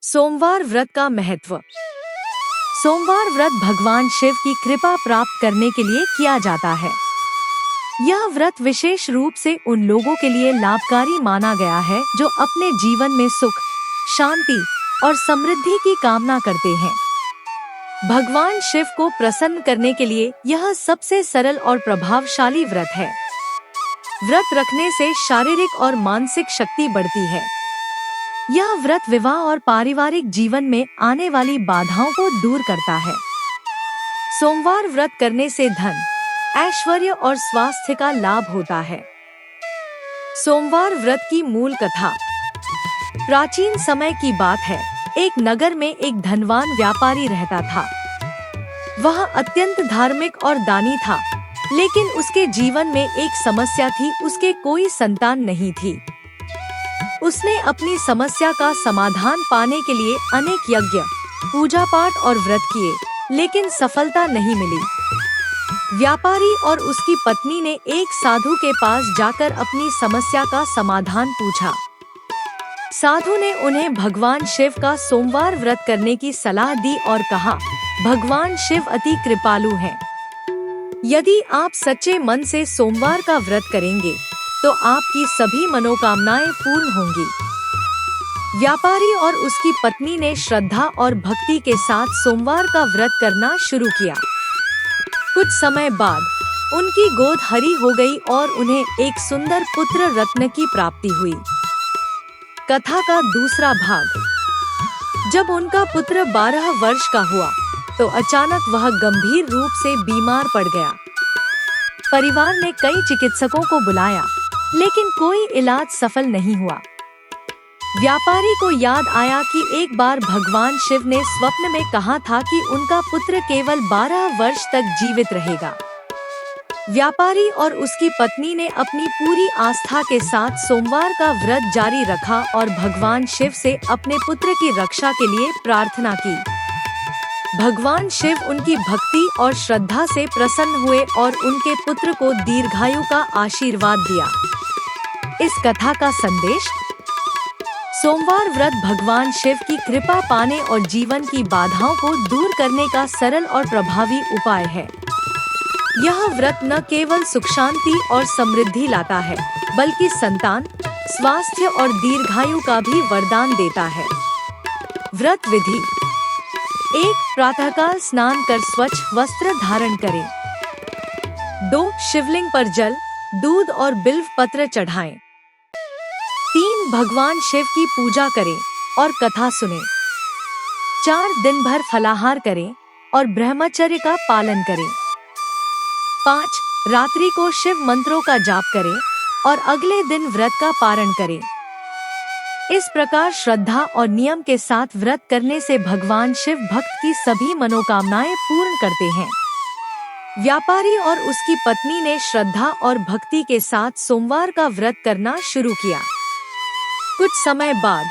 सोमवार व्रत का महत्व। सोमवार व्रत भगवान शिव की कृपा प्राप्त करने के लिए किया जाता है। यह व्रत विशेष रूप से उन लोगों के लिए लाभकारी माना गया है जो अपने जीवन में सुख, शांति और समृद्धि की कामना करते हैं। भगवान शिव को प्रसन्न करने के लिए यह सबसे सरल और प्रभावशाली व्रत है। व्रत रखने से शारीरिक और मानसिक शक्ति बढ़ती है। यह व्रत विवाह और पारिवारिक जीवन में आने वाली बाधाओं को दूर करता है। सोमवार व्रत करने से धन, ऐश्वर्य और स्वास्थ्य का लाभ होता है। सोमवार व्रत की मूल कथा। प्राचीन समय की बात है। एक नगर में एक धनवान व्यापारी रहता था। वह अत्यंत धार्मिक और दानी था, लेकिन उसके जीवन में एक समस्या थी। उसके कोई संतान नहीं थी। उसने अपनी समस्या का समाधान पाने के लिए अनेक यज्ञ, पूजा पाठ और व्रत किए, लेकिन सफलता नहीं मिली। व्यापारी और उसकी पत्नी ने एक साधु के पास जाकर अपनी समस्या का समाधान पूछा। साधु ने उन्हें भगवान शिव का सोमवार व्रत करने की सलाह दी और कहा, भगवान शिव अति कृपालु हैं। यदि आप सच्चे मन से सोमवार का व्रत करेंगे तो आपकी सभी मनोकामनाएं पूर्ण होंगी। व्यापारी और उसकी पत्नी ने श्रद्धा और भक्ति के साथ सोमवार का व्रत करना शुरू किया। कुछ समय बाद उनकी गोद हरी हो गई और उन्हें एक सुंदर पुत्र रत्न की प्राप्ति हुई। कथा का दूसरा भाग। जब उनका पुत्र 12 वर्ष का हुआ तो अचानक वह गंभीर रूप से बीमार पड़ गया। परिवार ने कई चिकित्सकों को बुलाया, लेकिन कोई इलाज सफल नहीं हुआ। व्यापारी को याद आया कि एक बार भगवान शिव ने स्वप्न में कहा था कि उनका पुत्र केवल 12 वर्ष तक जीवित रहेगा। व्यापारी और उसकी पत्नी ने अपनी पूरी आस्था के साथ सोमवार का व्रत जारी रखा और भगवान शिव से अपने पुत्र की रक्षा के लिए प्रार्थना की। भगवान शिव उनकी भक्ति और श्रद्धा से प्रसन्न हुए और उनके पुत्र को दीर्घायु का आशीर्वाद दिया। इस कथा का संदेश। सोमवार व्रत भगवान शिव की कृपा पाने और जीवन की बाधाओं को दूर करने का सरल और प्रभावी उपाय है। यह व्रत न केवल सुख शांति और समृद्धि लाता है, बल्कि संतान, स्वास्थ्य और दीर्घायु का भी वरदान देता है। व्रत विधि। 1. प्रातःकाल स्नान कर स्वच्छ वस्त्र धारण करें। 2. शिवलिंग पर जल, दूध और बिल्व पत्र चढ़ाएं। 3. भगवान शिव की पूजा करें और कथा सुनें। 4. दिन भर फलाहार करें और ब्रह्मचर्य का पालन करें। 5. रात्रि को शिव मंत्रों का जाप करें और अगले दिन व्रत का पारण करें। इस प्रकार श्रद्धा और नियम के साथ व्रत करने से भगवान शिव भक्त की सभी मनोकामनाएं पूर्ण करते हैं। व्यापारी और उसकी पत्नी ने श्रद्धा और भक्ति के साथ सोमवार का व्रत करना शुरू किया। कुछ समय बाद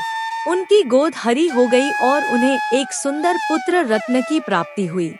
उनकी गोद हरी हो गई और उन्हें एक सुंदर पुत्र रत्न की प्राप्ति हुई।